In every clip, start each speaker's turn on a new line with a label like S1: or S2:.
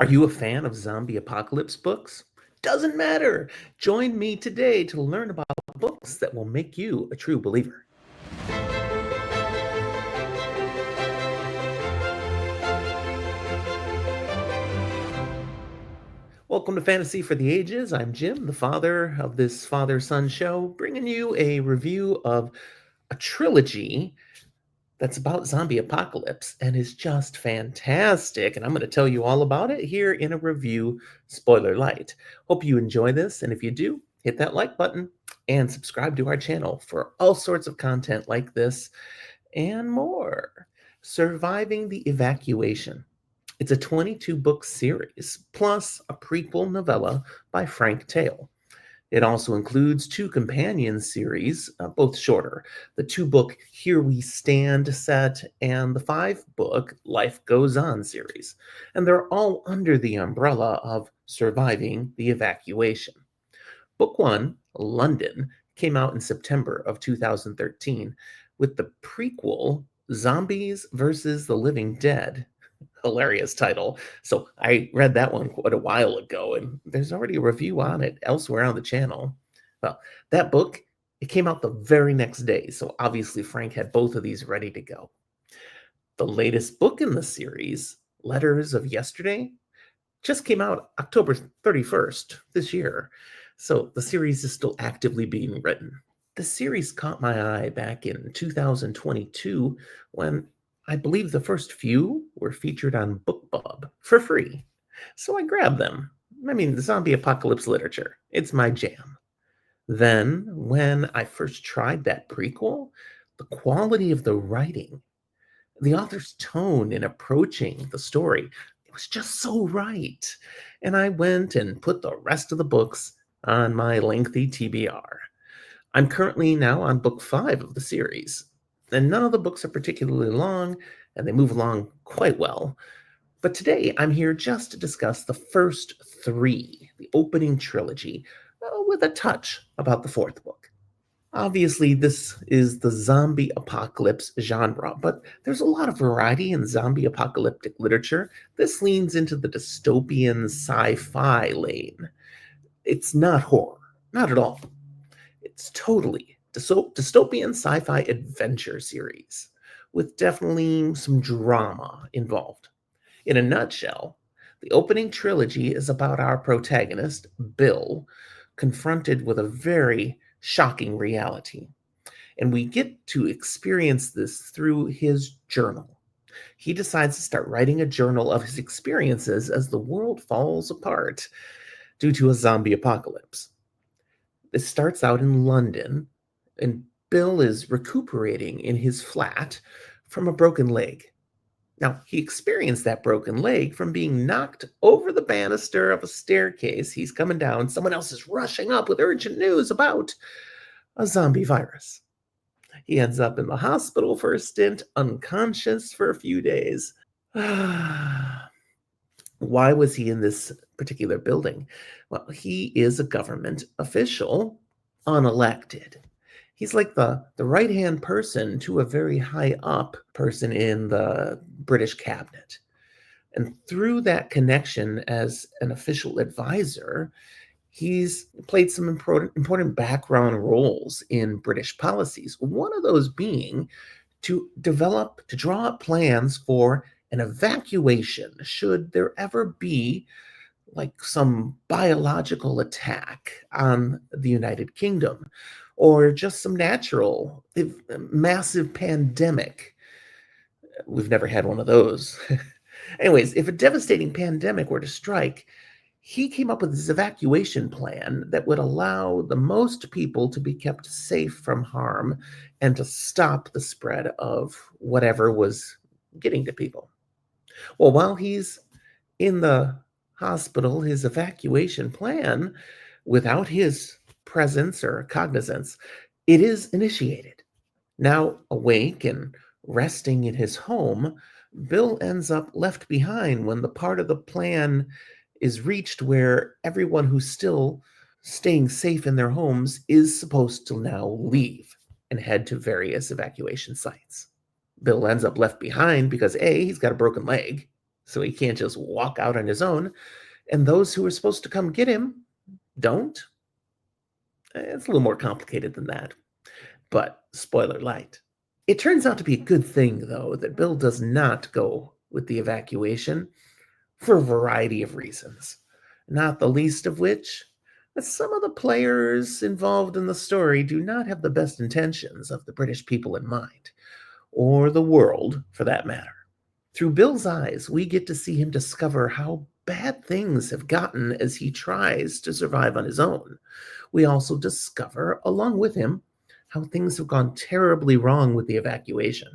S1: Are you a fan of zombie apocalypse books? Doesn't matter. Join me today to learn about books that will make you a true believer. Welcome to Fantasy for the Ages. I'm Jim, the father of this father-son show, bringing you a review of a trilogy that's about zombie apocalypse and is just fantastic. And I'm going to tell you all about it here in a review, Spoiler-Lite. Hope you enjoy this, and if you do, hit that like button and subscribe to our channel for all sorts of content like this and more. Surviving the Evacuation. It's a 22-book series, plus a prequel novella by Frank Tayell. It also includes two companion series, both shorter. The two-book Here We Stand set and the five-book Life Goes On series. And they're all under the umbrella of Surviving the Evacuation. Book one, London, came out in September of 2013, with the prequel Zombies versus the Living Dead. Hilarious title. So I read that one quite a while ago, and there's already a review on it elsewhere on the channel. Well, that book, it came out the very next day, so obviously Frank had both of these ready to go. The latest book in the series, Letters of Yesterday, just came out October 31st this year, so the series is still actively being written. The series caught my eye back in 2022 when I believe the first few were featured on BookBub for free. So I grabbed them. I mean, the zombie apocalypse literature, it's my jam. Then, when I first tried that prequel, the quality of the writing, the author's tone in approaching the story, it was just so right. And I went and put the rest of the books on my lengthy TBR. I'm currently now on book 5 of the series, and none of the books are particularly long, and they move along quite well. But today, I'm here just to discuss the first 3, the opening trilogy, with a touch about the 4th book. Obviously, this is the zombie apocalypse genre, but there's a lot of variety in zombie apocalyptic literature. This leans into the dystopian sci-fi lane. It's not horror, not at all. It's totally dystopian sci-fi adventure series with definitely some drama involved. In a nutshell, the opening trilogy is about our protagonist, Bill, confronted with a very shocking reality. And we get to experience this through his journal. He decides to start writing a journal of his experiences as the world falls apart due to a zombie apocalypse. This starts out in London, and Bill is recuperating in his flat from a broken leg. Now, he experienced that broken leg from being knocked over the banister of a staircase. He's coming down. Someone else is rushing up with urgent news about a zombie virus. He ends up in the hospital for a stint, unconscious for a few days. Why was he in this particular building? Well, he is a government official, unelected. He's like the right-hand person to a very high-up person in the British cabinet. And through that connection as an official advisor, he's played some important background roles in British policies. One of those being to draw up plans for an evacuation should there ever be like some biological attack on the United Kingdom or just some natural massive pandemic. We've never had one of those. Anyways, if a devastating pandemic were to strike, he came up with this evacuation plan that would allow the most people to be kept safe from harm and to stop the spread of whatever was getting to people. Well, while he's in the hospital, his evacuation plan, without his presence or cognizance, it is initiated. Now awake and resting in his home, Bill ends up left behind when the part of the plan is reached where everyone who's still staying safe in their homes is supposed to now leave and head to various evacuation sites. Bill ends up left behind because A, he's got a broken leg, so he can't just walk out on his own, and those who are supposed to come get him don't. It's a little more complicated than that, but spoiler light. It turns out to be a good thing, though, that Bill does not go with the evacuation for a variety of reasons, not the least of which that some of the players involved in the story do not have the best intentions of the British people in mind, or the world for that matter. Through Bill's eyes, we get to see him discover how bad things have gotten as he tries to survive on his own. We also discover, along with him, how things have gone terribly wrong with the evacuation,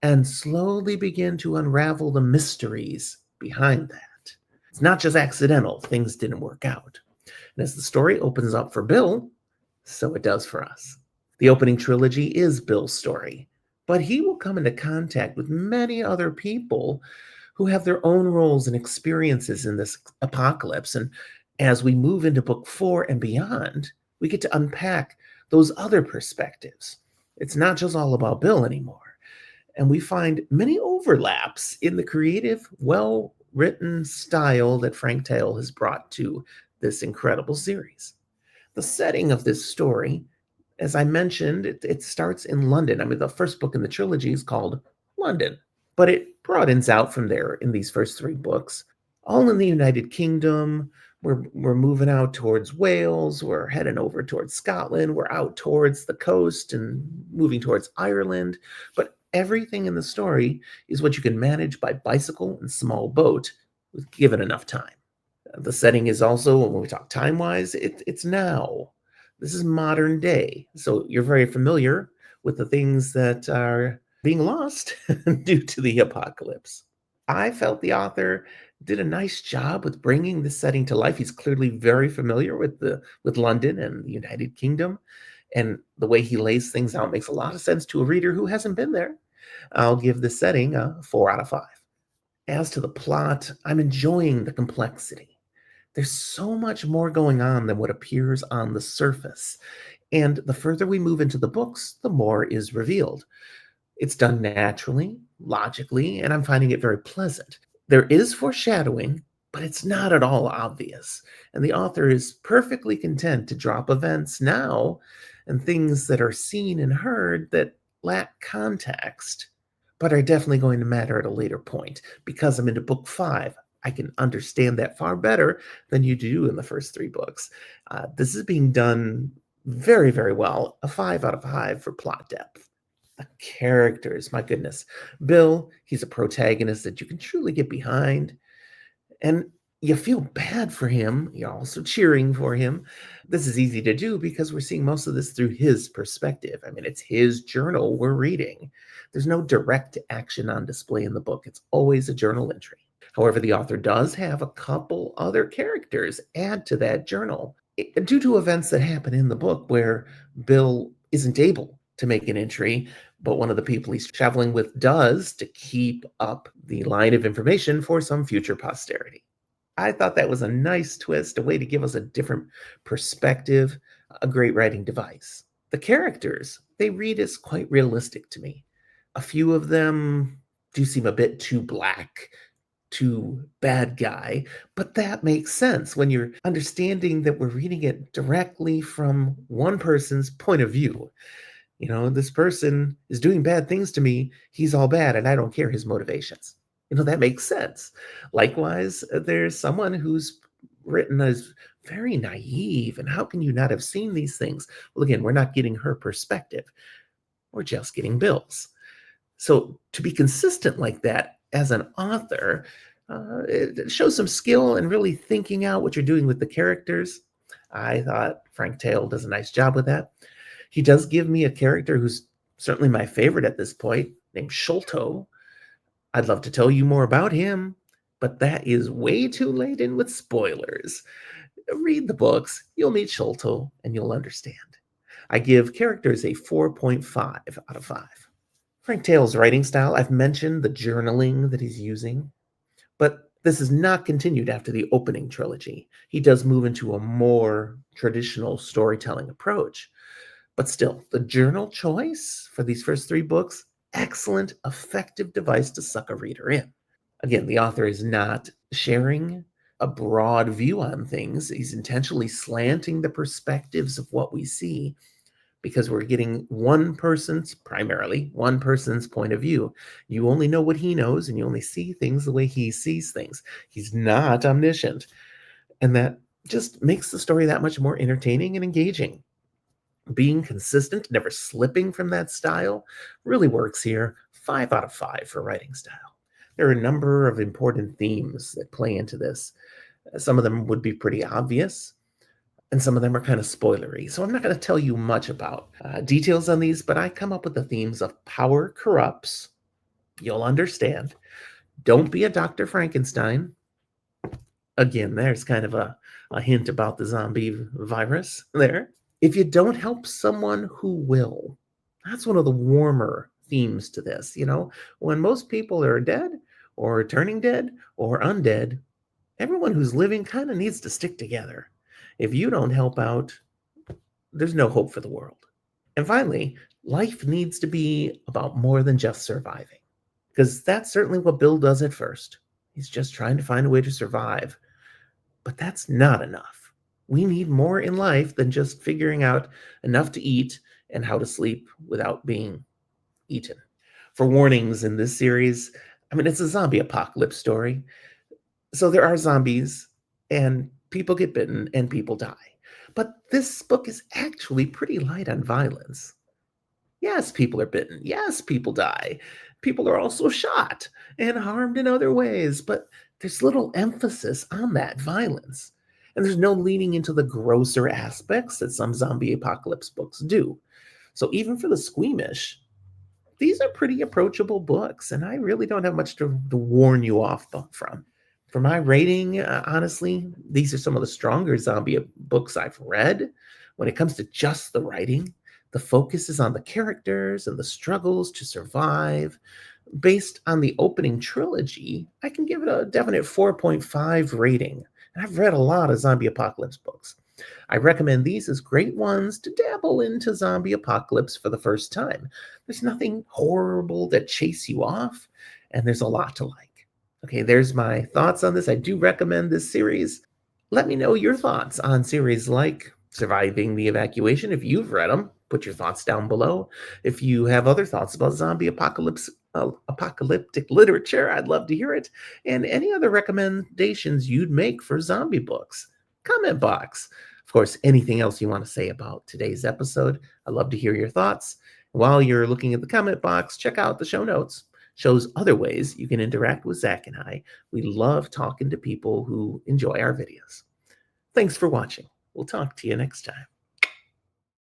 S1: and slowly begin to unravel the mysteries behind that. It's not just accidental, things didn't work out. And as the story opens up for Bill, so it does for us. The opening trilogy is Bill's story, but he will come into contact with many other people who have their own roles and experiences in this apocalypse. And as we move into book 4 and beyond, we get to unpack those other perspectives. It's not just all about Bill anymore. And we find many overlaps in the creative, well-written style that Frank Tayell has brought to this incredible series. The setting of this story, as I mentioned, it starts in London. I mean, the first book in the trilogy is called London, but it broadens out from there in these first 3 books, all in the United Kingdom. We're moving out towards Wales. We're heading over towards Scotland. We're out towards the coast and moving towards Ireland. But everything in the story is what you can manage by bicycle and small boat, given enough time. The setting is also, when we talk time-wise, it's now. This is modern day. So you're very familiar with the things that are being lost due to the apocalypse. I felt the author did a nice job with bringing this setting to life. He's clearly very familiar with London and the United Kingdom, and the way he lays things out makes a lot of sense to a reader who hasn't been there. I'll give this setting a 4 out of 5. As to the plot, I'm enjoying the complexity. There's so much more going on than what appears on the surface, and the further we move into the books, the more is revealed. It's done naturally, logically, and I'm finding it very pleasant. There is foreshadowing, but it's not at all obvious. And the author is perfectly content to drop events now and things that are seen and heard that lack context, but are definitely going to matter at a later point. Because I'm into book 5, I can understand that far better than you do in the first 3 books. This is being done very, very well. A 5 out of 5 for plot depth. The characters, my goodness. Bill, he's a protagonist that you can truly get behind, and you feel bad for him. You're also cheering for him. This is easy to do because we're seeing most of this through his perspective. I mean, it's his journal we're reading. There's no direct action on display in the book. It's always a journal entry. However, the author does have a couple other characters add to that journal due to events that happen in the book where Bill isn't able to make an entry, but one of the people he's traveling with does, to keep up the line of information for some future posterity. I thought that was a nice twist, a way to give us a different perspective, a great writing device. The characters, they read as quite realistic to me. A few of them do seem a bit too black, too bad guy, but that makes sense when you're understanding that we're reading it directly from one person's point of view. You know, this person is doing bad things to me. He's all bad, and I don't care his motivations. You know, that makes sense. Likewise, there's someone who's written as very naive, and how can you not have seen these things? Well, again, we're not getting her perspective. We're just getting Bill's. So to be consistent like that as an author, it shows some skill and really thinking out what you're doing with the characters. I thought Frank Tayell does a nice job with that. He does give me a character who's certainly my favorite at this point, named Sholto. I'd love to tell you more about him, but that is way too late in with spoilers. Read the books, you'll meet Sholto, and you'll understand. I give characters a 4.5 out of 5. Frank Tayell's writing style, I've mentioned the journaling that he's using, but this is not continued after the opening trilogy. He does move into a more traditional storytelling approach. But still, the journal choice for these first 3 books, excellent, effective device to suck a reader in. Again, the author is not sharing a broad view on things. He's intentionally slanting the perspectives of what we see because we're getting primarily one person's point of view. You only know what he knows and you only see things the way he sees things. He's not omniscient. And that just makes the story that much more entertaining and engaging. Being consistent, never slipping from that style, really works here. 5 out of 5 for writing style. There are a number of important themes that play into this. Some of them would be pretty obvious, and some of them are kind of spoilery. So I'm not going to tell you much about details on these, but I come up with the themes of power corrupts. You'll understand. Don't be a Dr. Frankenstein. Again, there's kind of a hint about the zombie virus there. If you don't help someone, who will? That's one of the warmer themes to this. When most people are dead or turning dead or undead, everyone who's living kind of needs to stick together. If you don't help out, there's no hope for the world. And finally, life needs to be about more than just surviving, because that's certainly what Bill does at first. He's just trying to find a way to survive. But that's not enough. We need more in life than just figuring out enough to eat and how to sleep without being eaten. For warnings in this series, it's a zombie apocalypse story. So there are zombies, and people get bitten, and people die. But this book is actually pretty light on violence. Yes, people are bitten. Yes, people die. People are also shot and harmed in other ways, but there's little emphasis on that violence. And there's no leaning into the grosser aspects that some zombie apocalypse books do. So even for the squeamish, these are pretty approachable books, and I really don't have much to warn you off from. For my rating, honestly, these are some of the stronger zombie books I've read. When it comes to just the writing, the focus is on the characters and the struggles to survive. Based on the opening trilogy, I can give it a definite 4.5 rating. And I've read a lot of zombie apocalypse books. I recommend these as great ones to dabble into zombie apocalypse for the first time. There's nothing horrible that chase you off, and there's a lot to like. Okay, there's my thoughts on this. I do recommend this series. Let me know your thoughts on series like Surviving the Evacuation. If you've read them, put your thoughts down below. If you have other thoughts about zombie apocalyptic literature, I'd love to hear it. And any other recommendations you'd make for zombie books, comment box. Of course, anything else you want to say about today's episode, I'd love to hear your thoughts. While you're looking at the comment box, check out the show notes. Shows other ways you can interact with Zach and I. We love talking to people who enjoy our videos. Thanks for watching. We'll talk to you next time.